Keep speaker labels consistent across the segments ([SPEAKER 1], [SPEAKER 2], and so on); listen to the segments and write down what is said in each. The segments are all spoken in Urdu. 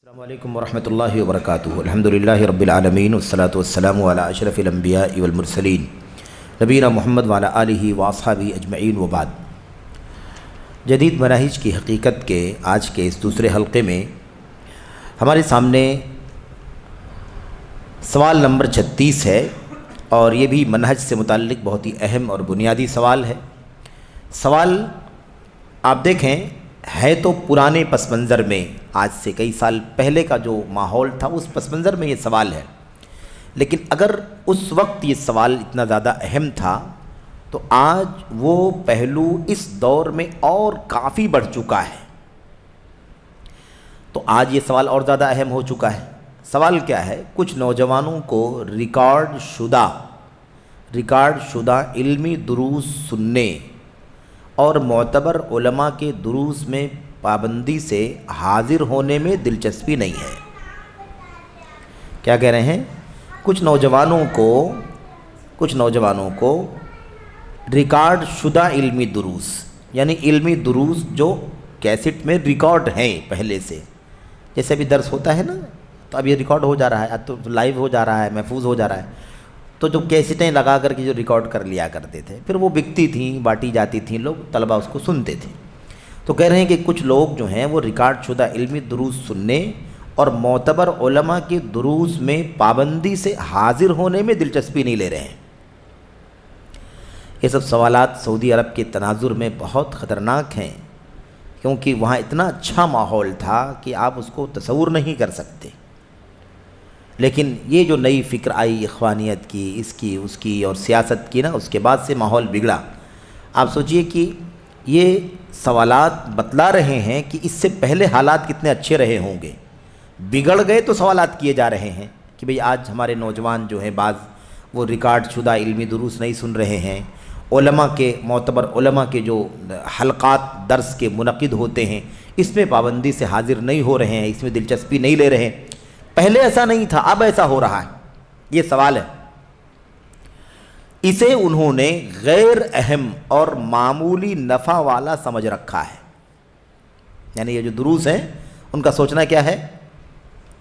[SPEAKER 1] السلام علیکم ورحمۃ اللہ وبرکاتہ۔ الحمدللہ رب العالمین والصلاة والسلام علی اشرف الانبیاء والمرسلین نبینا محمد وعلی آلہ واصحابہ اجمعین وبعد۔ جدید مناہج کی حقیقت کے آج کے اس دوسرے حلقے میں ہمارے سامنے سوال نمبر 36 ہے، اور یہ بھی منہج سے متعلق بہت ہی اہم اور بنیادی سوال ہے۔ سوال آپ دیکھیں ہے تو پرانے پس منظر میں، آج سے کئی سال پہلے کا جو ماحول تھا اس پس منظر میں یہ سوال ہے، لیکن اگر اس وقت یہ سوال اتنا زیادہ اہم تھا تو آج وہ پہلو اس دور میں اور کافی بڑھ چکا ہے، تو آج یہ سوال اور زیادہ اہم ہو چکا ہے۔ سوال کیا ہے؟ کچھ نوجوانوں کو ریکارڈ شدہ علمی دروس سننے اور معتبر علماء کے دروس میں پابندی سے حاضر ہونے میں دلچسپی نہیں ہے۔ کیا کہہ رہے ہیں؟ کچھ نوجوانوں کو ریکارڈ شدہ علمی دروس، یعنی علمی دروس جو کیسٹ میں ریکارڈ ہیں پہلے سے، جیسے ابھی درس ہوتا ہے نا، تو اب یہ ریکارڈ ہو جا رہا ہے، اب تو لائیو ہو جا رہا ہے، محفوظ ہو جا رہا ہے، تو جو کیسٹیں لگا کر کے جو ریکارڈ کر لیا کرتے تھے، پھر وہ بکتی تھیں، بانٹی جاتی تھیں، لوگ طلبہ اس کو سنتے تھے۔ تو کہہ رہے ہیں کہ کچھ لوگ جو ہیں وہ ریکارڈ شدہ علمی دروس سننے اور معتبر علماء کے دروس میں پابندی سے حاضر ہونے میں دلچسپی نہیں لے رہے ہیں۔ یہ سب سوالات سعودی عرب کے تناظر میں بہت خطرناک ہیں، کیونکہ وہاں اتنا اچھا ماحول تھا کہ آپ اس کو تصور نہیں کر سکتے، لیکن یہ جو نئی فکر آئی اخوانیت کی، اس کی اور سیاست کی نا، اس کے بعد سے ماحول بگڑا۔ آپ سوچئے کہ یہ سوالات بتلا رہے ہیں کہ اس سے پہلے حالات کتنے اچھے رہے ہوں گے، بگڑ گئے تو سوالات کیے جا رہے ہیں کہ بھئی آج ہمارے نوجوان جو ہیں بعض وہ ریکارڈ شدہ علمی دروس نہیں سن رہے ہیں، معتبر علماء کے جو حلقات درس کے منعقد ہوتے ہیں اس میں پابندی سے حاضر نہیں ہو رہے ہیں، اس میں دلچسپی نہیں لے رہے ہیں۔ پہلے ایسا نہیں تھا، اب ایسا ہو رہا ہے۔ یہ سوال ہے، اسے انہوں نے غیر اہم اور معمولی نفع والا سمجھ رکھا ہے، یعنی یہ جو دروس ہیں ان کا سوچنا کیا ہے؟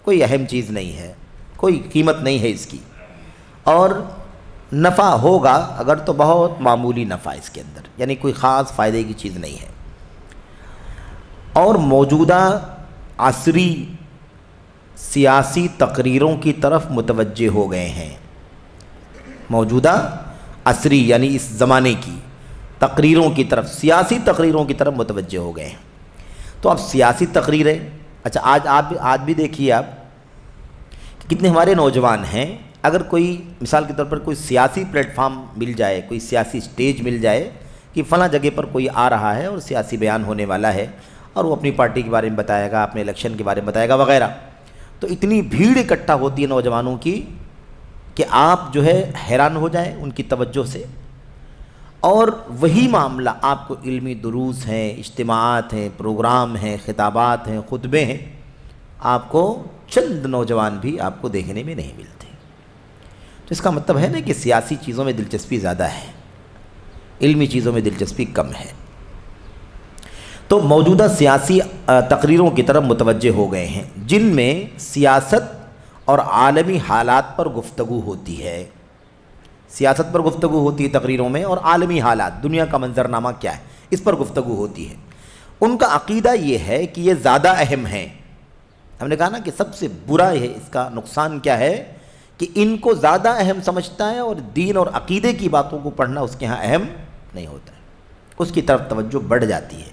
[SPEAKER 1] کوئی اہم چیز نہیں ہے، کوئی قیمت نہیں ہے اس کی، اور نفع ہوگا اگر تو بہت معمولی نفع اس کے اندر، یعنی کوئی خاص فائدے کی چیز نہیں ہے۔ اور موجودہ عصری سیاسی تقریروں کی طرف متوجہ ہو گئے ہیں۔ موجودہ عصری یعنی اس زمانے کی تقریروں کی طرف، سیاسی تقریروں کی طرف متوجہ ہو گئے ہیں۔ تو اب سیاسی تقریریں، اچھا آج بھی دیکھیے آپ کہ کتنے ہمارے نوجوان ہیں، اگر کوئی مثال کے طور پر کوئی سیاسی پلیٹ فارم مل جائے، کوئی سیاسی سٹیج مل جائے کہ فلاں جگہ پر کوئی آ رہا ہے اور سیاسی بیان ہونے والا ہے اور وہ اپنی پارٹی کے بارے میں بتائے گا، اپنے الیکشن کے بارے میں بتائے گا وغیرہ، تو اتنی بھیڑ اکٹھا ہوتی ہے نوجوانوں کی کہ آپ جو ہے حیران ہو جائیں ان کی توجہ سے۔ اور وہی معاملہ آپ کو علمی دروس ہیں، اجتماعات ہیں، پروگرام ہیں، خطابات ہیں، خطبے ہیں، آپ کو چند نوجوان بھی آپ کو دیکھنے میں نہیں ملتے۔ تو اس کا مطلب ہے نا کہ سیاسی چیزوں میں دلچسپی زیادہ ہے، علمی چیزوں میں دلچسپی کم ہے۔ تو موجودہ سیاسی تقریروں کی طرف متوجہ ہو گئے ہیں جن میں سیاست اور عالمی حالات پر گفتگو ہوتی ہے، سیاست پر گفتگو ہوتی ہے تقریروں میں، اور عالمی حالات، دنیا کا منظرنامہ کیا ہے، اس پر گفتگو ہوتی ہے۔ ان کا عقیدہ یہ ہے کہ یہ زیادہ اہم ہیں۔ ہم نے کہا نا کہ سب سے برا ہے، اس کا نقصان کیا ہے کہ ان کو زیادہ اہم سمجھتا ہے، اور دین اور عقیدے کی باتوں کو پڑھنا اس کے ہاں اہم نہیں ہوتا ہے، اس کی طرف توجہ بڑھ جاتی ہے،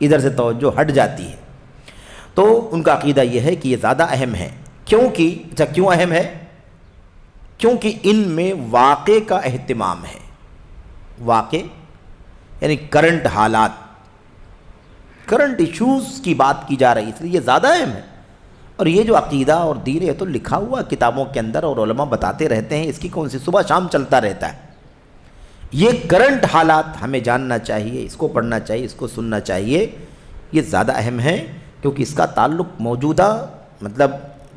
[SPEAKER 1] ادھر سے توجہ ہٹ جاتی ہے۔ تو ان کا عقیدہ یہ ہے کہ یہ زیادہ اہم ہے، کیوں اہم ہے؟ کیونکہ ان میں واقع کا اہتمام ہے، واقع یعنی کرنٹ حالات، کرنٹ ایشوز کی بات کی جا رہی ہے، اس لیے یہ زیادہ اہم ہے۔ اور یہ جو عقیدہ اور دین ہے تو لکھا ہوا کتابوں کے اندر، اور علماء بتاتے رہتے ہیں، اس کی کون سی صبح شام چلتا رہتا ہے۔ یہ کرنٹ حالات ہمیں جاننا چاہیے، اس کو پڑھنا چاہیے، اس کو سننا چاہیے، یہ زیادہ اہم ہے، کیونکہ اس کا تعلق موجودہ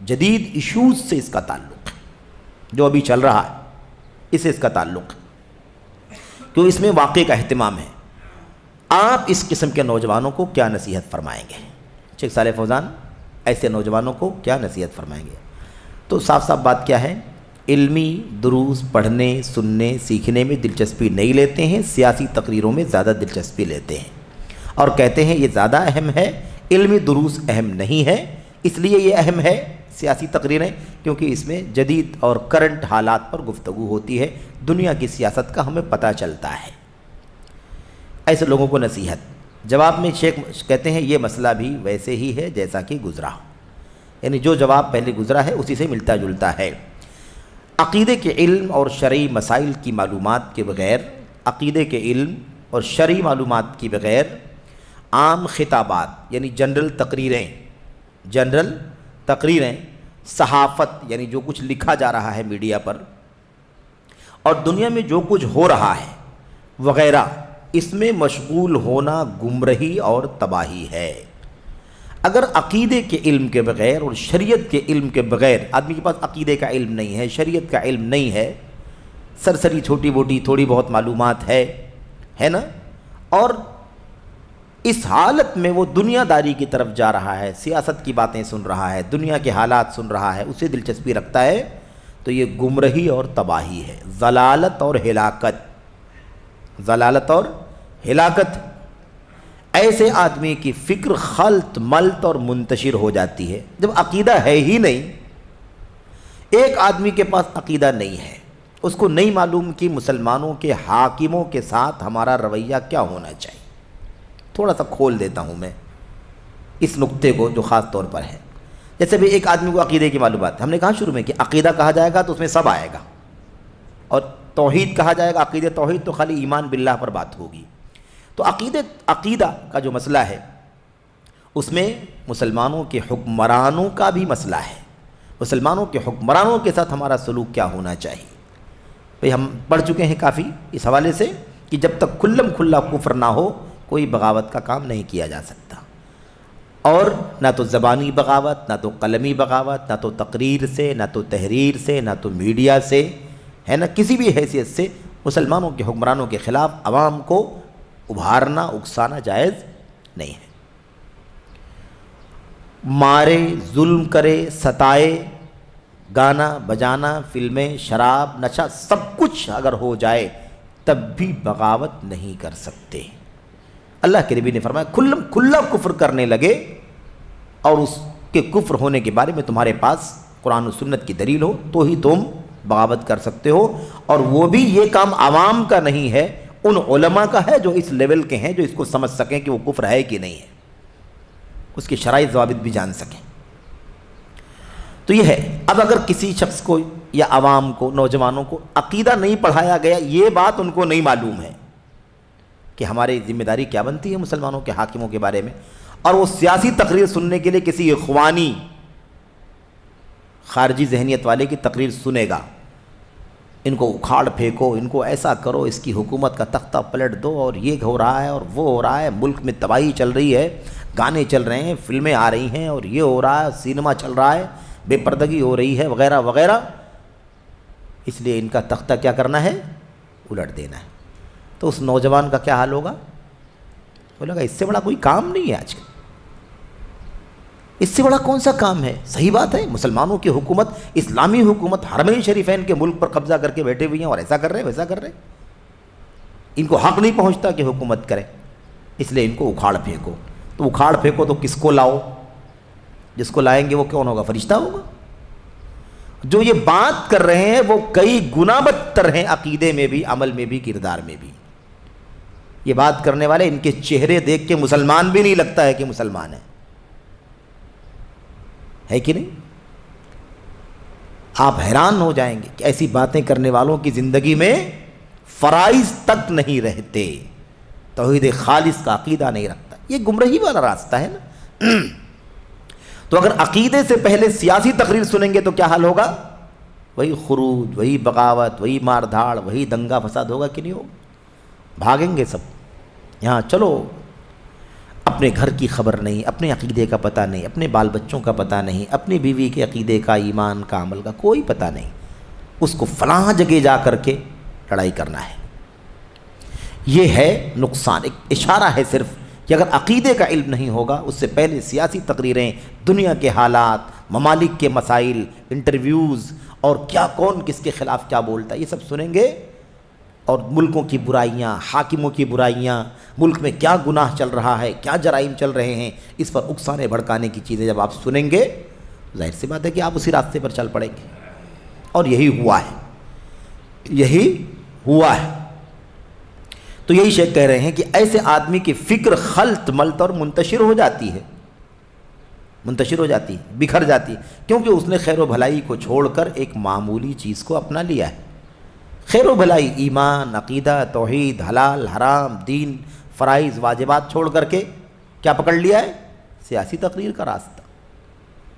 [SPEAKER 1] جدید ایشوز سے اس کا تعلق ہے، جو ابھی چل رہا ہے اس سے اس کا تعلق ہے، تو اس میں واقع کا اہتمام ہے۔ آپ اس قسم کے نوجوانوں کو کیا نصیحت فرمائیں گے؟ شیخ صالح فوزان ایسے نوجوانوں کو کیا نصیحت فرمائیں گے؟ تو صاف صاف بات کیا ہے، علمی دروس پڑھنے سننے سیکھنے میں دلچسپی نہیں لیتے ہیں، سیاسی تقریروں میں زیادہ دلچسپی لیتے ہیں اور کہتے ہیں یہ زیادہ اہم ہے، علمی دروس اہم نہیں ہے، اس لیے یہ اہم ہے سیاسی تقریریں کیونکہ اس میں جدید اور کرنٹ حالات پر گفتگو ہوتی ہے، دنیا کی سیاست کا ہمیں پتہ چلتا ہے۔ ایسے لوگوں کو نصیحت جواب میں شیخ کہتے ہیں یہ مسئلہ بھی ویسے ہی ہے جیسا کہ گزرا، یعنی جو جواب پہلے گزرا ہے اسی سے ملتا جلتا ہے۔ عقیدے کے علم اور شرعی مسائل کی معلومات کے بغیر، عقیدے کے علم اور شرعی معلومات کی بغیر عام خطابات یعنی جنرل تقریریں، صحافت یعنی جو کچھ لکھا جا رہا ہے میڈیا پر اور دنیا میں جو کچھ ہو رہا ہے وغیرہ، اس میں مشغول ہونا گمراہی اور تباہی ہے۔ اگر عقیدے کے علم کے بغیر اور شریعت کے علم کے بغیر آدمی کے پاس عقیدے کا علم نہیں ہے، شریعت کا علم نہیں ہے، سرسری چھوٹی موٹی تھوڑی بہت معلومات ہے نا، اور اس حالت میں وہ دنیا داری کی طرف جا رہا ہے، سیاست کی باتیں سن رہا ہے، دنیا کے حالات سن رہا ہے، اسے دلچسپی رکھتا ہے، تو یہ گمراہی اور تباہی ہے، ضلالت اور ہلاکت۔ ایسے آدمی کی فکر خلط ملط اور منتشر ہو جاتی ہے جب عقیدہ ہے ہی نہیں۔ ایک آدمی کے پاس عقیدہ نہیں ہے، اس کو نہیں معلوم کہ مسلمانوں کے حاکموں کے ساتھ ہمارا رویہ کیا ہونا چاہیے۔ تھوڑا سا کھول دیتا ہوں میں اس نقطے کو جو خاص طور پر ہے۔ جیسے بھی ایک آدمی کو عقیدے کی معلومات، ہم نے کہا شروع میں کہ عقیدہ کہا جائے گا تو اس میں سب آئے گا، اور توحید کہا جائے گا، عقیدہ توحید تو خالی ایمان باللہ پر بات ہوگی۔ تو عقیدہ کا جو مسئلہ ہے اس میں مسلمانوں کے حکمرانوں کا بھی مسئلہ ہے، مسلمانوں کے حکمرانوں کے ساتھ ہمارا سلوک کیا ہونا چاہیے۔ بھئی ہم پڑھ چکے ہیں کافی اس حوالے سے کہ جب تک کھلم کھلا کفر نہ ہو کوئی بغاوت کا کام نہیں کیا جا سکتا، اور نہ تو زبانی بغاوت، نہ تو قلمی بغاوت، نہ تو تقریر سے، نہ تو تحریر سے، نہ تو میڈیا سے، ہے نا، کسی بھی حیثیت سے مسلمانوں کے حکمرانوں کے خلاف عوام کو ابھارنا اکسانا جائز نہیں ہے۔ مارے، ظلم کرے، ستائے، گانا بجانا، فلمیں، شراب، نشہ، سب کچھ اگر ہو جائے تب بھی بغاوت نہیں کر سکتے۔ اللہ کے نبی نے فرمایا کھلم کھلا کفر کرنے لگے اور اس کے کفر ہونے کے بارے میں تمہارے پاس قرآن و سنت کی دلیل ہو تو ہی تم بغاوت کر سکتے ہو، اور وہ بھی یہ کام عوام کا نہیں ہے، ان علماء کا ہے جو اس لیول کے ہیں، جو اس کو سمجھ سکیں کہ وہ کفر ہے کہ نہیں ہے، اس کے شرعی ضوابط بھی جان سکیں۔ تو یہ ہے، اب اگر کسی شخص کو یا عوام کو، نوجوانوں کو عقیدہ نہیں پڑھایا گیا، یہ بات ان کو نہیں معلوم ہے کہ ہماری ذمہ داری کیا بنتی ہے مسلمانوں کے حاکموں کے بارے میں، اور وہ سیاسی تقریر سننے کے لیے کسی اخوانی خارجی ذہنیت والے کی تقریر سنے گا، ان کو اکھاڑ پھینکو، ان کو ایسا کرو، اس کی حکومت کا تختہ پلٹ دو، اور یہ ہو رہا ہے اور وہ ہو رہا ہے، ملک میں تباہی چل رہی ہے، گانے چل رہے ہیں، فلمیں آ رہی ہیں، اور یہ ہو رہا ہے، سینما چل رہا ہے، بے پردگی ہو رہی ہے، وغیرہ وغیرہ، اس لیے ان کا تختہ کیا کرنا ہے؟ الٹ دینا ہے۔ تو اس نوجوان کا کیا حال ہوگا؟ بولے گا اس سے بڑا کوئی کام نہیں ہے آج کل، اس سے بڑا کون سا کام ہے؟ صحیح بات ہے، مسلمانوں کی حکومت، اسلامی حکومت، حرمین شریفین کے ملک پر قبضہ کر کے بیٹھے ہوئے ہیں اور ایسا کر رہے ویسا کر رہے، ان کو حق نہیں پہنچتا کہ حکومت کرے، اس لیے ان کو اکھاڑ پھینکو۔ تو اکھاڑ پھینکو تو کس کو لاؤ؟ جس کو لائیں گے وہ کون ہوگا؟ فرشتہ ہوگا۔ جو یہ بات کر رہے ہیں وہ کئی گنا بدتر ہیں، عقیدے میں بھی، عمل میں بھی، کردار میں بھی۔ یہ بات کرنے والے، ان کے چہرے دیکھ کے مسلمان بھی نہیں لگتا ہے کہ مسلمان ہے کہ نہیں؟ آپ حیران ہو جائیں گے کہ ایسی باتیں کرنے والوں کی زندگی میں فرائض تک نہیں رہتے، توحید خالص کا عقیدہ نہیں رکھتا، یہ گمراہی والا راستہ ہے نا۔ تو اگر عقیدے سے پہلے سیاسی تقریر سنیں گے تو کیا حال ہوگا؟ وہی خروج، وہی بغاوت، وہی مار دھاڑ، وہی دنگا فساد ہوگا کہ نہیں ہوگا؟ بھاگیں گے سب، یہاں چلو، اپنے گھر کی خبر نہیں، اپنے عقیدے کا پتہ نہیں، اپنے بال بچوں کا پتہ نہیں، اپنی بیوی کے عقیدے کا، ایمان کا، عمل کا کوئی پتہ نہیں، اس کو فلاں جگہ جا کر کے لڑائی کرنا ہے۔ یہ ہے نقصان، ایک اشارہ ہے صرف کہ اگر عقیدے کا علم نہیں ہوگا، اس سے پہلے سیاسی تقریریں، دنیا کے حالات، ممالک کے مسائل، انٹرویوز، اور کیا کون کس کے خلاف کیا بولتا ہے، یہ سب سنیں گے، اور ملکوں کی برائیاں، حاکموں کی برائیاں، ملک میں کیا گناہ چل رہا ہے، کیا جرائم چل رہے ہیں، اس پر اکسانے بھڑکانے کی چیزیں جب آپ سنیں گے، ظاہر سی بات ہے کہ آپ اسی راستے پر چل پڑیں گے۔ اور یہی ہوا ہے، یہی ہوا ہے۔ تو یہی شیخ کہہ رہے ہیں کہ ایسے آدمی کی فکر خلط ملط اور منتشر ہو جاتی ہے، منتشر ہو جاتی ہے، بکھر جاتی ہے، کیونکہ اس نے خیر و بھلائی کو چھوڑ کر ایک معمولی چیز کو اپنا لیا ہے۔ خیر و بھلائی، ایمان، عقیدہ، توحید، حلال حرام، دین، فرائض، واجبات چھوڑ کر کے کیا پکڑ لیا ہے؟ سیاسی تقریر کا راستہ۔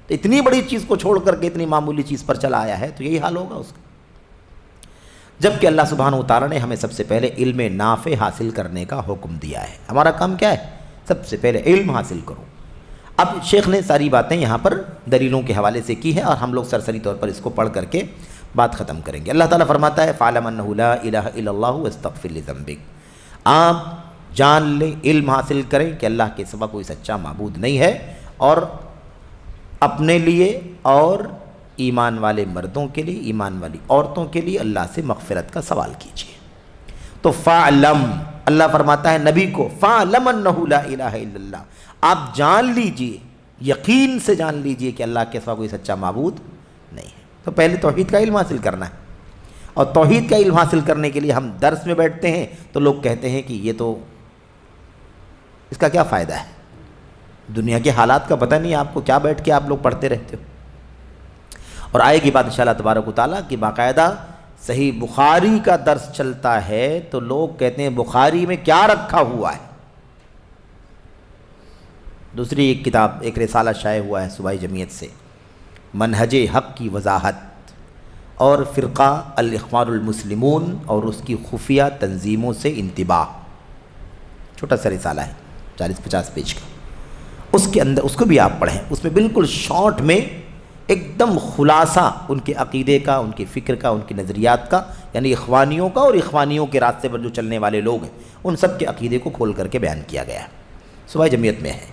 [SPEAKER 1] تو اتنی بڑی چیز کو چھوڑ کر کے اتنی معمولی چیز پر چلا آیا ہے، تو یہی حال ہوگا اس کا۔ جبکہ اللہ سبحانہ وتعالیٰ نے ہمیں سب سے پہلے علم نافع حاصل کرنے کا حکم دیا ہے۔ ہمارا کام کیا ہے؟ سب سے پہلے علم حاصل کرو۔ اب شیخ نے ساری باتیں یہاں پر دلیلوں کے حوالے سے کی ہیں، اور ہم لوگ سرسری طور پر اس کو پڑھ کر کے بات ختم کریں گے۔ اللہ تعالیٰ فرماتا ہے فَاعْلَمْ أَنَّهُ لَا إِلَهَ إِلَّا اللَّهُ وَاسْتَغْفِرْ لِذَنبِكَ، آپ جان لیں، علم حاصل کریں کہ اللہ کے سوا کوئی سچا معبود نہیں ہے، اور اپنے لیے اور ایمان والے مردوں کے لیے، ایمان والی عورتوں کے لیے اللہ سے مغفرت کا سوال کیجیے۔ تو فَاعْلَمْ، اللہ فرماتا ہے نبی کو فَاعْلَمْ أَنَّهُ لَا إِلَهَ إِلَّا اللَّهُ، آپ جان لیجئے، یقین سے جان لیجئے کہ اللہ کے سوا کوئی سچا معبود نہیں ہے۔ تو پہلے توحید کا علم حاصل کرنا ہے، اور توحید کا علم حاصل کرنے کے لیے ہم درس میں بیٹھتے ہیں تو لوگ کہتے ہیں کہ یہ تو اس کا کیا فائدہ ہے، دنیا کے حالات کا پتہ نہیں آپ کو، کیا بیٹھ کے آپ لوگ پڑھتے رہتے ہو۔ اور آئے گی بات انشاءاللہ تبارک و تعالیٰ کہ باقاعدہ صحیح بخاری کا درس چلتا ہے تو لوگ کہتے ہیں بخاری میں کیا رکھا ہوا ہے۔ دوسری ایک کتاب، ایک رسالہ شائع ہوا ہے صوبائی جمعیت سے، منہج حق کی وضاحت اور فرقہ الاخوان المسلمون اور اس کی خفیہ تنظیموں سے انتباہ، چھوٹا سا رسالہ ہے 40-50 پیج کا، اس کے اندر اس کو بھی آپ پڑھیں، اس میں بالکل شارٹ میں ایک دم خلاصہ ان کے عقیدے کا، ان کی فکر کا، ان کے نظریات کا، یعنی اخوانیوں کا اور اخوانیوں کے راستے پر جو چلنے والے لوگ ہیں ان سب کے عقیدے کو کھول کر کے بیان کیا گیا ہے، صوبائی جمعیت میں ہے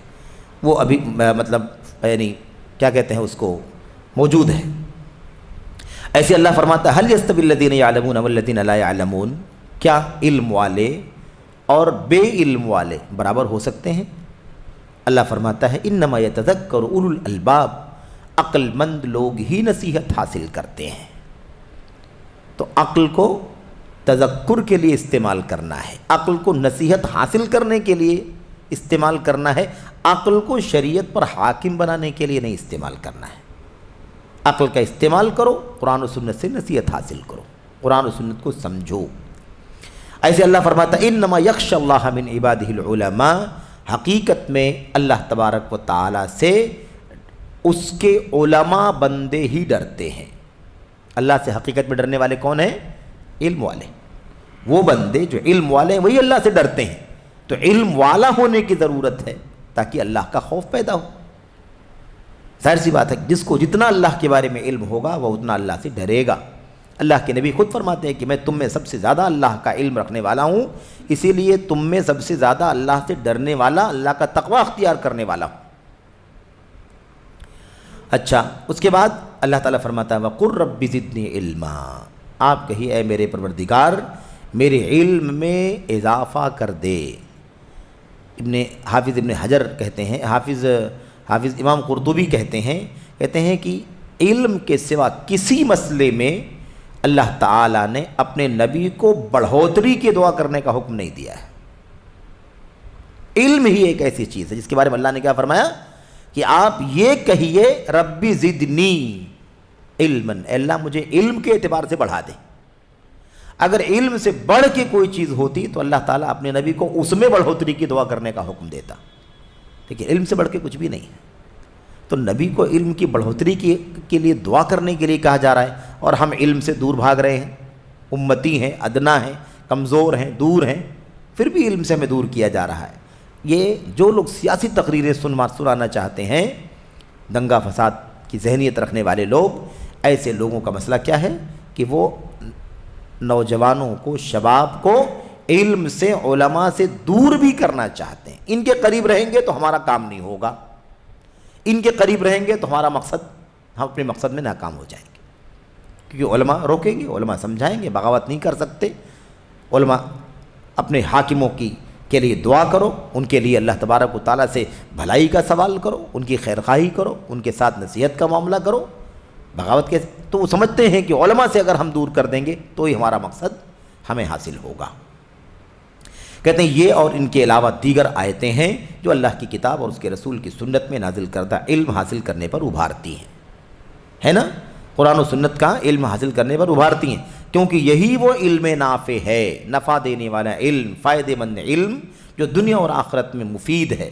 [SPEAKER 1] وہ، ابھی مطلب یعنی کیا کہتے ہیں اس کو، موجود ہے۔ ایسے اللہ فرماتا ہے هل يستوي الذين يعلمون والذين لا يعلمون، کیا علم والے اور بے علم والے برابر ہو سکتے ہیں؟ اللہ فرماتا ہے انما يتذکر اولو الالباب، عقل مند لوگ ہی نصیحت حاصل کرتے ہیں۔ تو عقل کو تذکر کے لیے استعمال کرنا ہے، عقل کو نصیحت حاصل کرنے کے لیے استعمال کرنا ہے، عقل کو شریعت پر حاکم بنانے کے لیے نہیں استعمال کرنا ہے۔ عقل کا استعمال کرو، قرآن و سنت سے نصیحت حاصل کرو، قرآن و سنت کو سمجھو۔ ایسے اللہ فرماتا ہے انما یخشی اللہ من عبادہ العلماء، حقیقت میں اللہ تبارک و تعالی سے اس کے علماء بندے ہی ڈرتے ہیں۔ اللہ سے حقیقت میں ڈرنے والے کون ہیں؟ علم والے، وہ بندے جو علم والے ہیں وہی اللہ سے ڈرتے ہیں۔ تو علم والا ہونے کی ضرورت ہے تاکہ اللہ کا خوف پیدا ہو۔ ظاہر سی بات ہے جس کو جتنا اللہ کے بارے میں علم ہوگا وہ اتنا اللہ سے ڈرے گا۔ اللہ کے نبی خود فرماتے ہیں کہ میں تم میں سب سے زیادہ اللہ کا علم رکھنے والا ہوں، اسی لیے تم میں سب سے زیادہ اللہ سے ڈرنے والا، اللہ کا تقوی اختیار کرنے والا ہوں۔ اچھا، اس کے بعد اللہ تعالیٰ فرماتا ہے وَقُلْ رَبِّ زِدْنِي عِلْمًا، آپ کہیے اے میرے پروردگار میرے علم میں اضافہ کر دے۔ حافظ ابن حجر کہتے ہیں، حافظ امام قرطبی کہتے ہیں کہ علم کے سوا کسی مسئلے میں اللہ تعالیٰ نے اپنے نبی کو بڑھوتری کی دعا کرنے کا حکم نہیں دیا ہے۔ علم ہی ایک ایسی چیز ہے جس کے بارے میں اللہ نے کیا فرمایا کہ آپ یہ کہیے ربی زدنی علماً، اے اللہ مجھے علم کے اعتبار سے بڑھا دے۔ اگر علم سے بڑھ کے کوئی چیز ہوتی تو اللہ تعالیٰ اپنے نبی کو اس میں بڑھوتری کی دعا کرنے کا حکم دیتا، لیکن علم سے بڑھ کے کچھ بھی نہیں ہے۔ تو نبی کو علم کی بڑھوتری کے لیے دعا کرنے کے لیے کہا جا رہا ہے، اور ہم علم سے دور بھاگ رہے ہیں، امتی ہیں، ادنا ہیں، کمزور ہیں، دور ہیں، پھر بھی علم سے ہمیں دور کیا جا رہا ہے۔ یہ جو لوگ سیاسی تقریریں سنانا چاہتے ہیں، دنگا فساد کی ذہنیت رکھنے والے لوگ، ایسے لوگوں کا مسئلہ کیا ہے کہ وہ نوجوانوں کو، شباب کو علم سے علماء سے دور بھی کرنا چاہتے ہیں. ان کے قریب رہیں گے تو ہمارا کام نہیں ہوگا, ان کے قریب رہیں گے تو ہمارا مقصد, ہم اپنے مقصد میں ناکام ہو جائیں گے, کیونکہ علماء روکیں گے, علماء سمجھائیں گے. بغاوت نہیں کر سکتے. علماء اپنے حاکموں کے لیے دعا کرو, ان کے لیے اللہ تبارک و تعالیٰ سے بھلائی کا سوال کرو, ان کی خیر خواہی کرو, ان کے ساتھ نصیحت کا معاملہ کرو. بغاوت کے تو وہ سمجھتے ہیں کہ علماء سے اگر ہم دور کر دیں گے تو ہی ہمارا مقصد ہمیں حاصل ہوگا. کہتے ہیں یہ اور ان کے علاوہ دیگر آیتیں ہیں جو اللہ کی کتاب اور اس کے رسول کی سنت میں نازل کردہ علم حاصل کرنے پر ابھارتی ہیں, ہے نا. قرآن و سنت کا علم حاصل کرنے پر ابھارتی ہیں, کیونکہ یہی وہ علم نافع ہے, نفع دینے والا علم, فائدہ مند علم جو دنیا اور آخرت میں مفید ہے,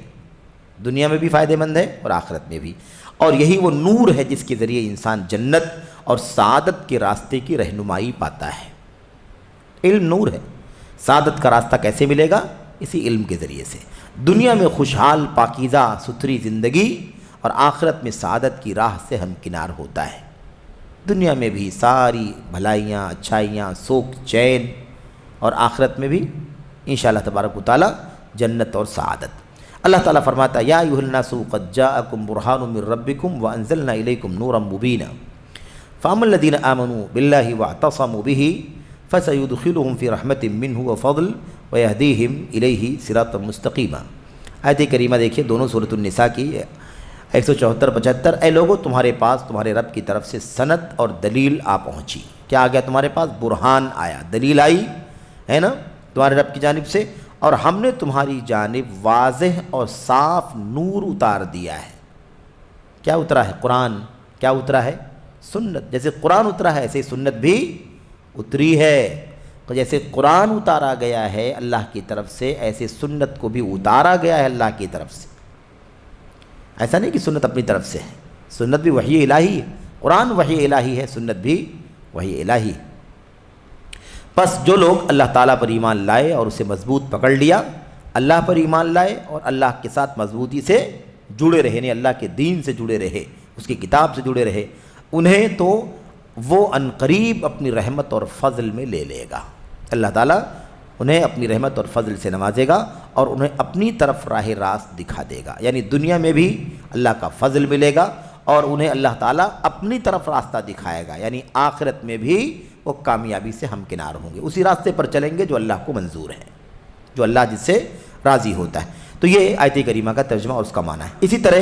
[SPEAKER 1] دنیا میں بھی فائدہ مند ہے اور آخرت میں بھی. اور یہی وہ نور ہے جس کے ذریعے انسان جنت اور سعادت کے راستے کی رہنمائی پاتا ہے. علم نور ہے. سعادت کا راستہ کیسے ملے گا؟ اسی علم کے ذریعے سے. دنیا میں خوشحال پاکیزہ ستھری زندگی اور آخرت میں سعادت کی راہ سے ہمکنار ہوتا ہے. دنیا میں بھی ساری بھلائیاں, اچھائیاں, سوکھ چین, اور آخرت میں بھی انشاءاللہ تبارک و تعالی جنت اور سعادت. اللہ تعالیٰ فرماتا ہے یا ایھا الناس قد جاءکم برہان من ربکم وانزلنا الیکم نورا مبینا فاما الذین آمنوا باللہ واعتصموا بہ فسیدخلہم فی رحمت منہ وفضل ویہدیہم الیہ صراطا مستقیما. آیت کریمہ دیکھیے دونوں سورۃ النساء کی 174-75. اے لوگو تمہارے پاس تمہارے رب کی طرف سے سند اور دلیل آ پہنچی. کیا آ گیا تمہارے پاس؟ برہان آیا, دلیل آئی, ہے نا, تمہارے رب کی جانب سے, اور ہم نے تمہاری جانب واضح اور صاف نور اتار دیا ہے. کیا اترا ہے؟ قرآن. کیا اترا ہے؟ سنت. جیسے قرآن اترا ہے ایسے سنت بھی اتری ہے. جیسے قرآن اتارا گیا ہے اللہ کی طرف سے, ایسے سنت کو بھی اتارا گیا ہے اللہ کی طرف سے. ایسا نہیں کہ سنت اپنی طرف سے ہے, سنت بھی وحی الہی ہے. قرآن وحی الہی ہے, سنت بھی وحی الہی. پس جو لوگ اللہ تعالیٰ پر ایمان لائے اور اسے مضبوط پکڑ لیا, اللہ پر ایمان لائے اور اللہ کے ساتھ مضبوطی سے جڑے رہے, یعنی اللہ کے دین سے جڑے رہے, اس کی کتاب سے جڑے رہے, انہیں تو وہ عنقریب اپنی رحمت اور فضل میں لے لے گا. اللہ تعالیٰ انہیں اپنی رحمت اور فضل سے نوازے گا اور انہیں اپنی طرف راہ راست دکھا دے گا. یعنی دنیا میں بھی اللہ کا فضل ملے گا اور انہیں اللہ تعالیٰ اپنی طرف راستہ دکھائے گا, یعنی آخرت میں بھی وہ کامیابی سے ہمکنار ہوں گے, اسی راستے پر چلیں گے جو اللہ کو منظور ہے, جو اللہ جس سے راضی ہوتا ہے. تو یہ آیت کریمہ کا ترجمہ اور اس کا معنی ہے. اسی طرح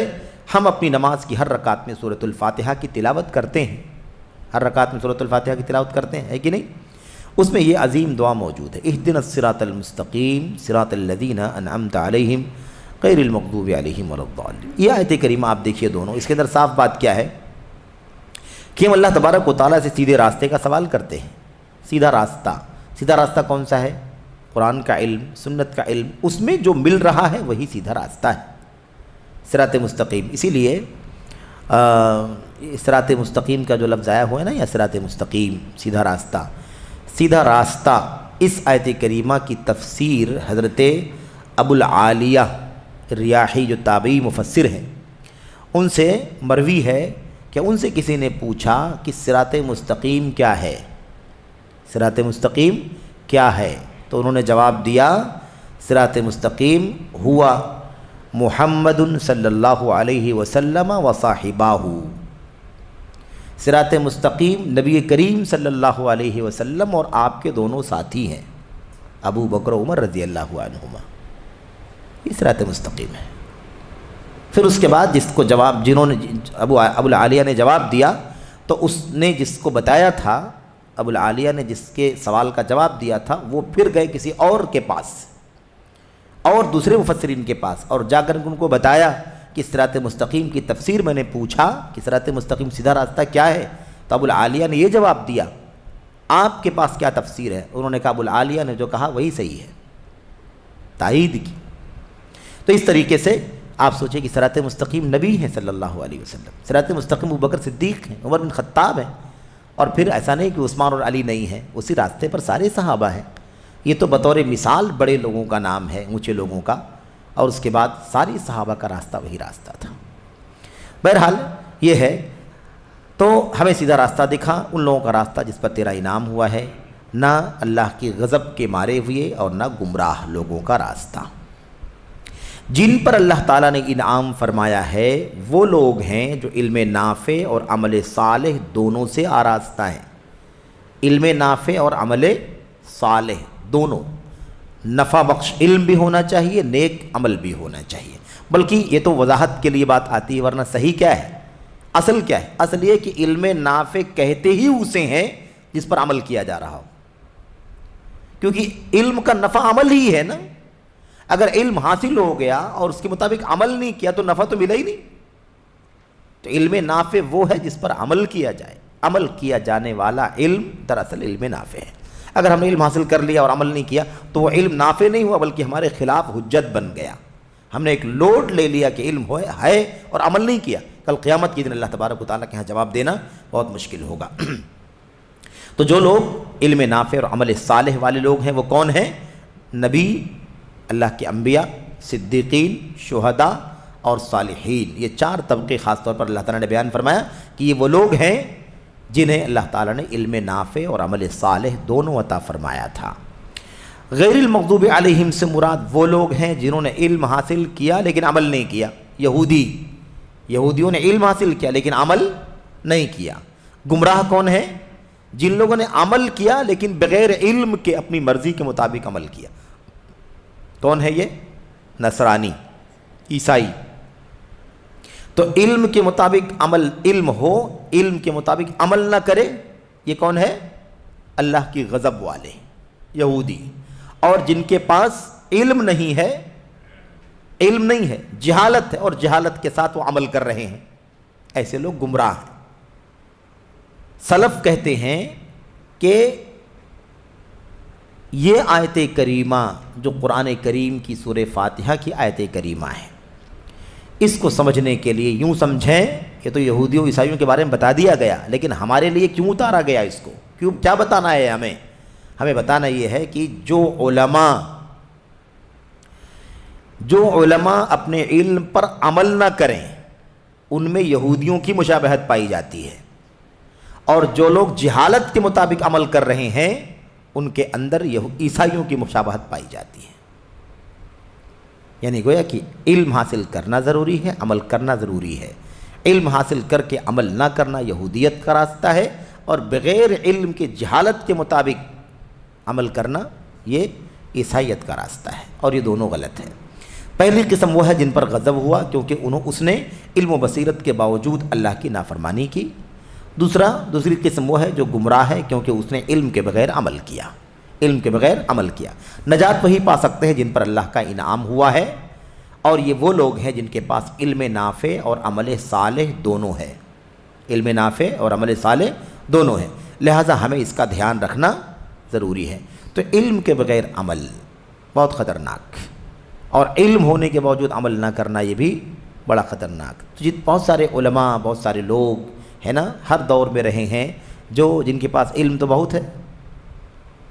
[SPEAKER 1] ہم اپنی نماز کی ہر رکعت میں سورۃ الفاتحہ کی تلاوت کرتے ہیں, ہر رکعت میں سورۃ الفاتحہ کی تلاوت کرتے ہیں, ہے کہ نہیں؟ اس میں یہ عظیم دعا موجود ہے, اہدنا الصراط المستقیم صراط الذین انعمت علیہم غیر المغضوب علیہم ولا الضالین. یہ آیت کریمہ آپ دیکھیے دونوں, اس کے اندر صاف بات کیا ہے کہ ہم اللہ تبارک و تعالیٰ سے سیدھے راستے کا سوال کرتے ہیں. سیدھا راستہ کون سا ہے؟ قرآن کا علم, سنت کا علم, اس میں جو مل رہا ہے وہی سیدھا راستہ ہے, صراط مستقیم. اسی لیے صراط مستقیم کا جو لفظ آیا ہوا ہے نا, یا صراط مستقیم, سیدھا راستہ, سیدھا راستہ, اس آیت کریمہ کی تفسیر حضرت ابو العالیہ ریاحی جو تابعی مفسر ہیں ان سے مروی ہے کہ ان سے کسی نے پوچھا کہ صراط مستقیم کیا ہے, صراط مستقیم کیا ہے؟ تو انہوں نے جواب دیا صراط مستقیم ہوا محمد صلی اللہ علیہ وسلم و صاحباہ. صراط مستقیم نبی کریم صلی اللہ علیہ وسلم اور آپ کے دونوں ساتھی ہیں, ابو بکر و عمر رضی اللہ عنہما. یہ صراط مستقیم ہے. پھر اس کے بعد جس کو جواب, جنہوں نے ابو العالیہ نے جواب دیا, تو اس نے جس کو بتایا تھا, ابو العالیہ نے جس کے سوال کا جواب دیا تھا, وہ پھر گئے کسی اور کے پاس اور دوسرے مفسرین کے پاس, اور جا کر ان کو بتایا کہ صراط مستقیم کی تفسیر میں نے پوچھا کہ صراط مستقیم سیدھا راستہ کیا ہے, تو ابو العالیہ نے یہ جواب دیا, آپ کے پاس کیا تفسیر ہے؟ انہوں نے کہا ابو العالیہ نے جو کہا وہی صحیح ہے, تائید کی. تو اس طریقے سے آپ سوچیں کہ صراط مستقیم نبی ہیں صلی اللہ علیہ وسلم, صراط مستقیم ابو بکر صدیق ہیں, عمر بن خطاب ہیں, اور پھر ایسا نہیں کہ عثمان اور علی نہیں ہیں, اسی راستے پر سارے صحابہ ہیں. یہ تو بطور مثال بڑے لوگوں کا نام ہے, اونچے لوگوں کا, اور اس کے بعد ساری صحابہ کا راستہ وہی راستہ تھا. بہرحال یہ ہے, تو ہمیں سیدھا راستہ دکھا, ان لوگوں کا راستہ جس پر تیرا انعام ہوا ہے, نہ اللہ کی غضب کے مارے ہوئے اور نہ گمراہ لوگوں کا راستہ۔ جن پر اللہ تعالیٰ نے انعام فرمایا ہے وہ لوگ ہیں جو علم نافع اور عمل صالح دونوں سے آراستہ ہیں۔ علم نافع اور عمل صالح دونوں، نفع بخش علم بھی ہونا چاہیے، نیک عمل بھی ہونا چاہیے۔ بلکہ یہ تو وضاحت کے لیے بات آتی ہے، ورنہ صحیح کیا ہے، اصل کیا ہے؟ اصل یہ کہ علم نافع کہتے ہی اسے ہیں جس پر عمل کیا جا رہا ہو، کیونکہ علم کا نفع عمل ہی ہے نا۔ اگر علم حاصل ہو گیا اور اس کے مطابق عمل نہیں کیا تو نفع تو ملا ہی نہیں۔ تو علم نافع وہ ہے جس پر عمل کیا جائے، عمل کیا جانے والا علم دراصل علم نافع ہے۔ اگر ہم نے علم حاصل کر لیا اور عمل نہیں کیا تو وہ علم نافع نہیں ہوا، بلکہ ہمارے خلاف حجت بن گیا۔ ہم نے ایک لوڈ لے لیا کہ علم ہے اور عمل نہیں کیا، کل قیامت کے دن اللہ تبارک و تعالیٰ کے ہاں جواب دینا بہت مشکل ہوگا۔ تو جو لوگ علم نافع اور عمل صالح والے لوگ ہیں وہ کون ہیں؟ نبی، اللہ کے انبیاء، صدیقین، شہداء اور صالحین۔ یہ چار طبقے خاص طور پر اللہ تعالیٰ نے بیان فرمایا کہ یہ وہ لوگ ہیں جنہیں اللہ تعالیٰ نے علم نافع اور عمل صالح دونوں عطا فرمایا تھا۔ غیر المغضوب علیہم سے مراد وہ لوگ ہیں جنہوں نے علم حاصل کیا لیکن عمل نہیں کیا۔ یہودیوں نے علم حاصل کیا لیکن عمل نہیں کیا۔ گمراہ کون ہیں؟ جن لوگوں نے عمل کیا لیکن بغیر علم کے اپنی مرضی کے مطابق عمل کیا۔ کون ہے یہ؟ نصرانی، عیسائی۔ تو علم کے مطابق عمل، علم ہو، علم کے مطابق عمل نہ کرے، یہ کون ہے؟ اللہ کی غضب والے یہودی۔ اور جن کے پاس علم نہیں ہے، علم نہیں ہے، جہالت ہے، اور جہالت کے ساتھ وہ عمل کر رہے ہیں، ایسے لوگ گمراہ ہیں۔ سلف کہتے ہیں کہ یہ آیت کریمہ جو قرآن کریم کی سورہ فاتحہ کی آیت کریمہ ہے، اس کو سمجھنے کے لیے یوں سمجھیں کہ تو یہودیوں عیسائیوں کے بارے میں بتا دیا گیا، لیکن ہمارے لیے کیوں اتارا گیا اس کو؟ کیوں، کیا بتانا ہے ہمیں؟ ہمیں بتانا یہ ہے کہ جو علماء اپنے علم پر عمل نہ کریں ان میں یہودیوں کی مشابہت پائی جاتی ہے، اور جو لوگ جہالت کے مطابق عمل کر رہے ہیں ان کے اندر عیسائیوں کی مشابہت پائی جاتی ہے۔ یعنی گویا کہ علم حاصل کرنا ضروری ہے، عمل کرنا ضروری ہے۔ علم حاصل کر کے عمل نہ کرنا یہودیت کا راستہ ہے، اور بغیر علم کے جہالت کے مطابق عمل کرنا یہ عیسائیت کا راستہ ہے، اور یہ دونوں غلط ہیں۔ پہلی قسم وہ ہے جن پر غضب ہوا کیونکہ اس نے علم و بصیرت کے باوجود اللہ کی نافرمانی کی۔ دوسری قسم وہ ہے جو گمراہ ہے کیونکہ اس نے علم کے بغیر عمل کیا، علم کے بغیر عمل کیا۔ نجات وہی پا سکتے ہیں جن پر اللہ کا انعام ہوا ہے، اور یہ وہ لوگ ہیں جن کے پاس علم نافع اور عمل صالح دونوں ہے۔ علم نافع اور عمل صالح دونوں ہیں، لہٰذا ہمیں اس کا دھیان رکھنا ضروری ہے۔ تو علم کے بغیر عمل بہت خطرناک، اور علم ہونے کے باوجود عمل نہ کرنا یہ بھی بڑا خطرناک۔ تو بہت سارے علماء، بہت سارے لوگ ہے نا ہر دور میں رہے ہیں جن کے پاس علم تو بہت ہے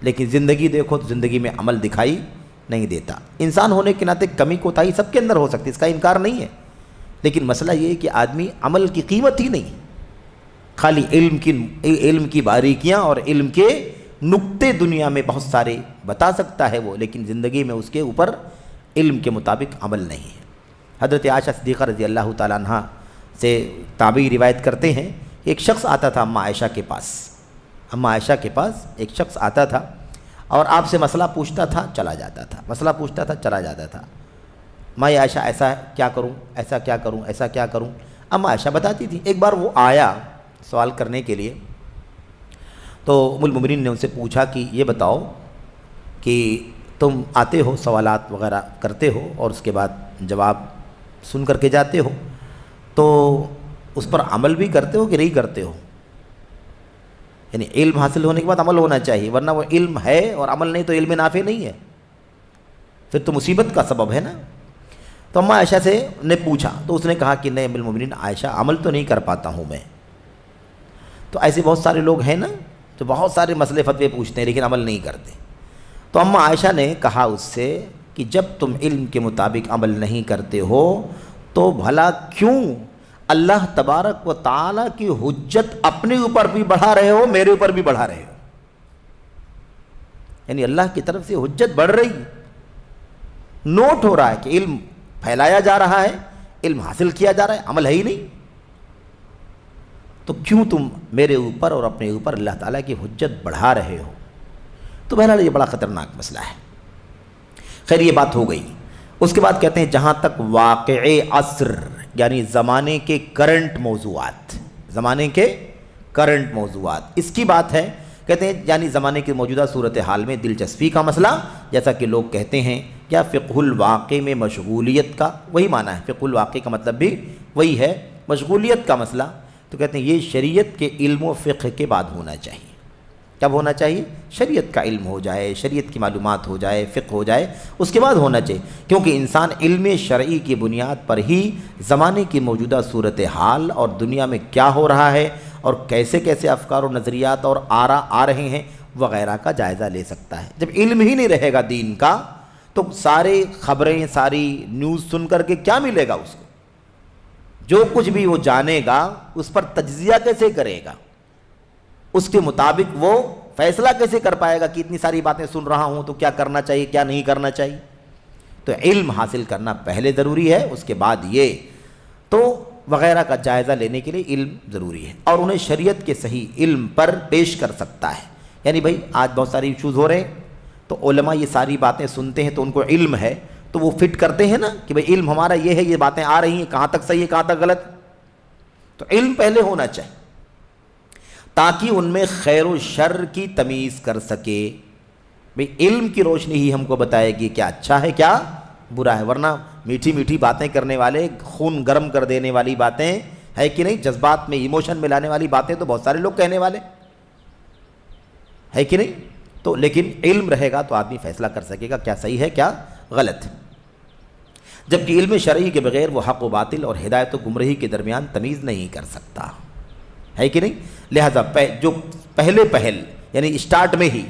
[SPEAKER 1] لیکن زندگی دیکھو تو زندگی میں عمل دکھائی نہیں دیتا۔ انسان ہونے کے ناطے کمی کوتاہی سب کے اندر ہو سکتی ہے، اس کا انکار نہیں ہے، لیکن مسئلہ یہ ہے کہ آدمی عمل کی قیمت ہی نہیں، خالی علم کی باریکیاں اور علم کے نقطے دنیا میں بہت سارے بتا سکتا ہے وہ، لیکن زندگی میں اس کے اوپر علم کے مطابق عمل نہیں ہے۔ حضرت عائشہ صدیقہ رضی اللہ تعالیٰ عنہ سے تابعی روایت کرتے ہیں، ایک شخص آتا تھا اماں عائشہ کے پاس، اماں عائشہ کے پاس ایک شخص آتا تھا اور آپ سے مسئلہ پوچھتا تھا چلا جاتا تھا، مسئلہ پوچھتا تھا چلا جاتا تھا۔ ماں عائشہ ایسا کیا کروں، ایسا کیا کروں، ایسا کیا کروں؟ اماں عائشہ بتاتی تھی۔ ایک بار وہ آیا سوال کرنے کے لیے، تو ام المؤمنین نے ان سے پوچھا کہ یہ بتاؤ کہ تم آتے ہو سوالات وغیرہ کرتے ہو اور اس کے بعد جواب سن کر کے جاتے ہو، تو اس پر عمل بھی کرتے ہو کہ نہیں کرتے ہو؟ یعنی علم حاصل ہونے کے بعد عمل ہونا چاہیے، ورنہ وہ علم ہے اور عمل نہیں تو علم نافع نہیں ہے، پھر تو مصیبت کا سبب ہے نا۔ تو اماں عائشہ سے نے پوچھا تو اس نے کہا کہ نہیں ام المؤمنین عائشہ، عمل تو نہیں کر پاتا ہوں میں۔ تو ایسے بہت سارے لوگ ہیں نا جو بہت سارے مسئلے فتوے پوچھتے ہیں لیکن عمل نہیں کرتے۔ تو اماں عائشہ نے کہا اس سے کہ جب تم علم کے مطابق عمل نہیں کرتے ہو تو بھلا کیوں اللہ تبارک و تعالیٰ کی حجت اپنے اوپر بھی بڑھا رہے ہو، میرے اوپر بھی بڑھا رہے ہو؟ یعنی اللہ کی طرف سے حجت بڑھ رہی، نوٹ ہو رہا ہے کہ علم پھیلایا جا رہا ہے، علم حاصل کیا جا رہا ہے، عمل ہے ہی نہیں، تو کیوں تم میرے اوپر اور اپنے اوپر اللہ تعالیٰ کی حجت بڑھا رہے ہو؟ تو بہرحال یہ بڑا خطرناک مسئلہ ہے۔ خیر یہ بات ہو گئی۔ اس کے بعد کہتے ہیں جہاں تک واقع عصر یعنی زمانے کے کرنٹ موضوعات، زمانے کے کرنٹ موضوعات، اس کی بات ہے، کہتے ہیں یعنی زمانے کی موجودہ صورتحال میں دلچسپی کا مسئلہ، جیسا کہ لوگ کہتے ہیں، یا فقہ الواقع میں مشغولیت کا، وہی معنی ہے، فقہ الواقع کا مطلب بھی وہی ہے، مشغولیت کا مسئلہ، تو کہتے ہیں یہ شریعت کے علم و فقہ کے بعد ہونا چاہیے۔ کب ہونا چاہیے؟ شریعت کا علم ہو جائے، شریعت کی معلومات ہو جائے، فقہ ہو جائے، اس کے بعد ہونا چاہیے، کیونکہ انسان علم شرعی کی بنیاد پر ہی زمانے کی موجودہ صورتحال اور دنیا میں کیا ہو رہا ہے اور کیسے کیسے افکار و نظریات اور آرا آ رہے ہیں وغیرہ کا جائزہ لے سکتا ہے۔ جب علم ہی نہیں رہے گا دین کا تو سارے خبریں، ساری نیوز سن کر کے کیا ملے گا اس کو؟ جو کچھ بھی وہ جانے گا اس پر تجزیہ کیسے کرے گا؟ اس کے مطابق وہ فیصلہ کیسے کر پائے گا کہ اتنی ساری باتیں سن رہا ہوں تو کیا کرنا چاہیے، کیا نہیں کرنا چاہیے؟ تو علم حاصل کرنا پہلے ضروری ہے، اس کے بعد یہ تو وغیرہ کا جائزہ لینے کے لیے علم ضروری ہے، اور انہیں شریعت کے صحیح علم پر پیش کر سکتا ہے۔ یعنی بھائی آج بہت ساری ایشوز ہو رہے ہیں تو علماء یہ ساری باتیں سنتے ہیں تو ان کو علم ہے تو وہ فٹ کرتے ہیں نا کہ بھئی علم ہمارا یہ ہے، یہ باتیں آ رہی ہیں، کہاں تک صحیح ہے کہاں تک غلط، تو علم پہلے ہونا چاہیے تاکہ ان میں خیر و شر کی تمیز کر سکے۔ بھئی علم کی روشنی ہی ہم کو بتائے گی کیا اچھا ہے کیا برا ہے، ورنہ میٹھی میٹھی باتیں کرنے والے، خون گرم کر دینے والی باتیں ہے کہ نہیں، جذبات میں ایموشن ملانے والی باتیں تو بہت سارے لوگ کہنے والے ہے کہ نہیں، تو لیکن علم رہے گا تو آدمی فیصلہ کر سکے گا کیا صحیح ہے کیا غلط، جبکہ علم شرعی کے بغیر وہ حق و باطل اور ہدایت و گمراہی کے درمیان تمیز نہیں کر سکتا، ہے کہ نہیں۔ لہذا جو پہلے پہل یعنی اسٹارٹ میں ہی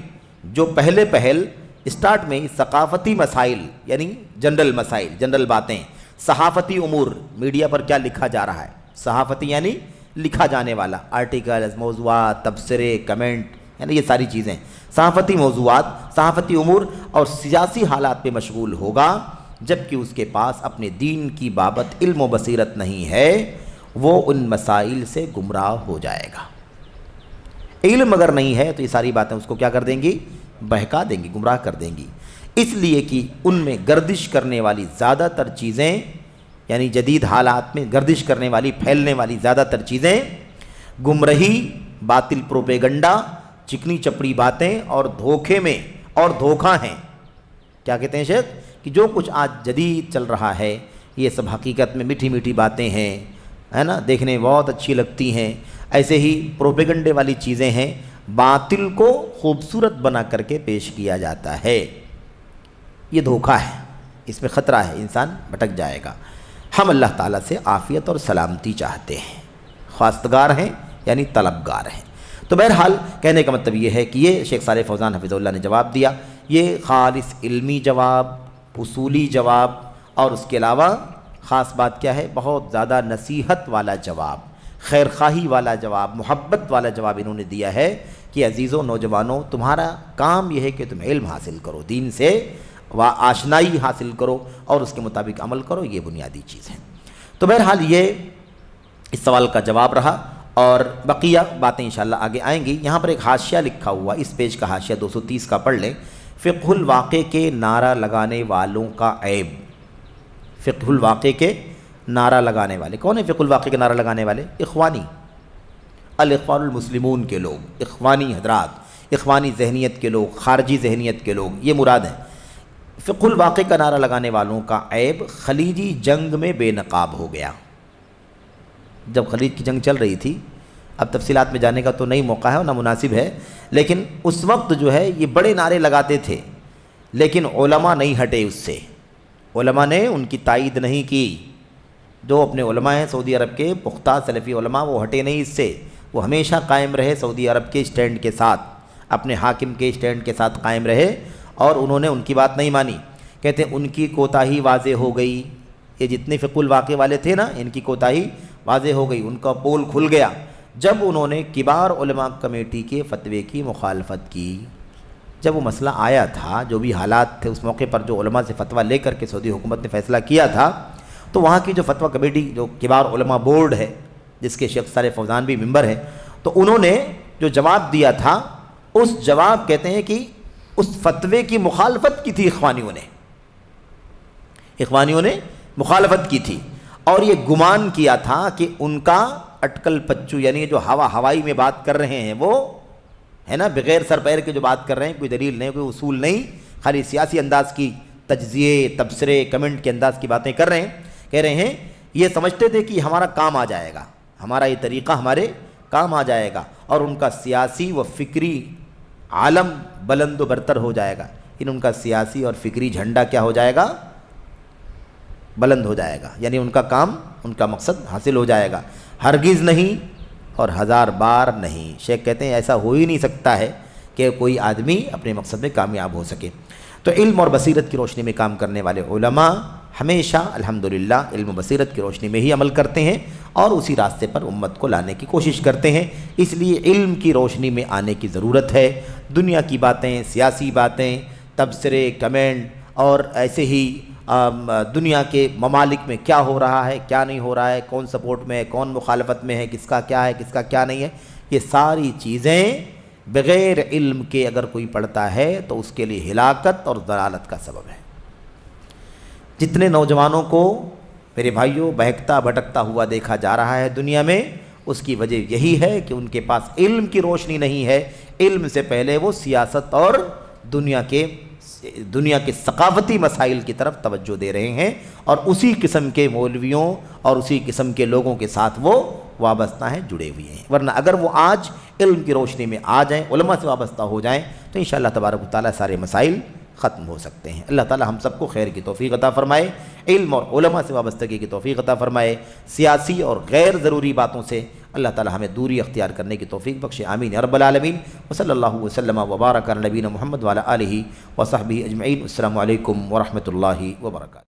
[SPEAKER 1] اسٹارٹ میں ہی ثقافتی مسائل یعنی جنرل مسائل، جنرل باتیں، صحافتی امور، میڈیا پر کیا لکھا جا رہا ہے، صحافتی یعنی لکھا جانے والا، آرٹیکلز، موضوعات، تبصرے، کمنٹ، یعنی یہ ساری چیزیں، صحافتی موضوعات، صحافتی امور اور سیاسی حالات پہ مشغول ہوگا، جبکہ اس کے پاس اپنے دین کی بابت علم و بصیرت نہیں ہے، وہ ان مسائل سے گمراہ ہو جائے گا۔ علم اگر نہیں ہے تو یہ ساری باتیں اس کو کیا کر دیں گی، بہکا دیں گی، گمراہ کر دیں گی، اس لیے کہ ان میں گردش کرنے والی زیادہ تر چیزیں، یعنی جدید حالات میں گردش کرنے والی، پھیلنے والی زیادہ تر چیزیں گمراہی، باطل پروپیگنڈا، چکنی چپڑی باتیں اور دھوکے میں اور دھوکہ ہیں۔ کیا کہتے ہیں شیخ کہ جو کچھ آج جدید چل رہا ہے یہ سب حقیقت میں میٹھی میٹھی باتیں ہیں، ہے نا، دیکھنے میں بہت اچھی لگتی ہیں، ایسے ہی پروپیگنڈے والی چیزیں ہیں، باطل کو خوبصورت بنا کر کے پیش کیا جاتا ہے، یہ دھوکہ ہے، اس میں خطرہ ہے، انسان بھٹک جائے گا۔ ہم اللہ تعالیٰ سے عافیت اور سلامتی چاہتے ہیں، خواستگار ہیں یعنی طلبگار ہیں۔ تو بہرحال کہنے کا مطلب یہ ہے کہ یہ شیخ صالح فوزان حفظہ اللہ نے جواب دیا، یہ خالص علمی جواب، اصولی جواب، اور اس کے علاوہ خاص بات کیا ہے، بہت زیادہ نصیحت والا جواب، خیر خواہی والا جواب، محبت والا جواب انہوں نے دیا ہے کہ عزیزوں، نوجوانوں، تمہارا کام یہ ہے کہ تم علم حاصل کرو، دین سے آشنائی حاصل کرو اور اس کے مطابق عمل کرو، یہ بنیادی چیز ہے۔ تو بہرحال یہ اس سوال کا جواب رہا، اور بقیہ باتیں انشاءاللہ آگے آئیں گی۔ یہاں پر ایک حاشیہ لکھا ہوا، اس پیج کا حاشیہ 230 کا پڑھ لیں، فقہ الواقع کے نعرہ لگانے والوں کا عیب۔ فقہ الواقع کے نعرہ لگانے والے کون ہیں؟ فقہ الواقع کے نعرہ لگانے والے اخوانی، الاخوان المسلمون کے لوگ، اخوانی حضرات، اخوانی ذہنیت کے لوگ، خارجی ذہنیت کے لوگ، یہ مراد ہیں۔ فقہ الواقع کا نعرہ لگانے والوں کا عیب خلیجی جنگ میں بے نقاب ہو گیا۔ جب خلیج کی جنگ چل رہی تھی، اب تفصیلات میں جانے کا تو نہیں موقع ہے اور نہ مناسب ہے، لیکن اس وقت جو ہے یہ بڑے نعرے لگاتے تھے، لیکن علماء نہیں ہٹے اس سے، علماء نے ان کی تائید نہیں کی۔ جو اپنے علماء ہیں سعودی عرب کے پختہ سلفی علماء، وہ ہٹے نہیں اس سے، وہ ہمیشہ قائم رہے سعودی عرب کے اسٹینڈ کے ساتھ، اپنے حاکم کے اسٹینڈ کے ساتھ قائم رہے، اور انہوں نے ان کی بات نہیں مانی۔ کہتے ہیں ان کی کوتاہی واضح ہو گئی، یہ جتنے فقہ الواقع والے تھے نا، ان کی کوتاہی واضح ہو گئی، ان کا پول کھل گیا جب انہوں نے کبار علماء کمیٹی کے فتوے کی مخالفت کی۔ جب وہ مسئلہ آیا تھا، جو بھی حالات تھے اس موقع پر، جو علماء سے فتویٰ لے کر کے سعودی حکومت نے فیصلہ کیا تھا، تو وہاں کی جو فتویٰ کمیٹی، جو کبار علماء بورڈ ہے جس کے شیخ صالح فوزان بھی ممبر ہے، تو انہوں نے جو جواب دیا تھا، اس جواب کہتے ہیں کہ اس فتوے کی مخالفت کی تھی اخوانیوں نے مخالفت کی تھی، اور یہ گمان کیا تھا کہ ان کا اٹکل پچو، یعنی جو ہوائی میں بات کر رہے ہیں وہ ہے نا، بغیر سر پیر کے جو بات کر رہے ہیں، کوئی دلیل نہیں، کوئی اصول نہیں، خالی سیاسی انداز کی تجزیے، تبصرے، کمنٹ کے انداز کی باتیں کہہ رہے ہیں، یہ سمجھتے تھے کہ ہمارا کام آ جائے گا، ہمارا یہ طریقہ ہمارے کام آ جائے گا، اور ان کا سیاسی و فکری عالم بلند و برتر ہو جائے گا، ان کا سیاسی اور فکری جھنڈا کیا ہو جائے گا؟ بلند ہو جائے گا، یعنی ان کا کام، ان کا مقصد حاصل ہو جائے گا۔ ہرگز نہیں اور ہزار بار نہیں۔ شیخ کہتے ہیں ایسا ہو ہی نہیں سکتا ہے کہ کوئی آدمی اپنے مقصد میں کامیاب ہو سکے۔ تو علم اور بصیرت کی روشنی میں کام کرنے والے علماء ہمیشہ الحمدللہ علم و بصیرت کی روشنی میں ہی عمل کرتے ہیں اور اسی راستے پر امت کو لانے کی کوشش کرتے ہیں۔ اس لیے علم کی روشنی میں آنے کی ضرورت ہے۔ دنیا کی باتیں، سیاسی باتیں، تبصرے، کمنٹ اور ایسے ہی دنیا کے ممالک میں کیا ہو رہا ہے، کیا نہیں ہو رہا ہے، کون سپورٹ میں ہے، کون مخالفت میں ہے، کس کا کیا ہے، کس کا کیا نہیں ہے، یہ ساری چیزیں بغیر علم کے اگر کوئی پڑھتا ہے تو اس کے لیے ہلاکت اور ضلالت کا سبب ہے۔ جتنے نوجوانوں کو میرے بھائیوں بہکتا بھٹکتا ہوا دیکھا جا رہا ہے دنیا میں، اس کی وجہ یہی ہے کہ ان کے پاس علم کی روشنی نہیں ہے۔ علم سے پہلے وہ سیاست اور دنیا کے ثقافتی مسائل کی طرف توجہ دے رہے ہیں، اور اسی قسم کے مولویوں اور اسی قسم کے لوگوں کے ساتھ وہ وابستہ ہیں، جڑے ہوئے ہیں۔ ورنہ اگر وہ آج علم کی روشنی میں آ جائیں، علماء سے وابستہ ہو جائیں، تو انشاءاللہ تبارک و تعالیٰ سارے مسائل ختم ہو سکتے ہیں۔ اللہ تعالیٰ ہم سب کو خیر کی توفیق عطا فرمائے، علم اور علماء سے وابستگی کی توفیق عطا فرمائے، سیاسی اور غیر ضروری باتوں سے اللہ تعالیٰ ہمیں دوری اختیار کرنے کی توفیق بخشے، آمین یا رب العالمین۔ وصلی اللہ وسلم وبارک علی نبینا محمد وعلی آلہ وصحبہ اجمعین۔ السلام علیکم ورحمۃ اللہ وبرکاتہ۔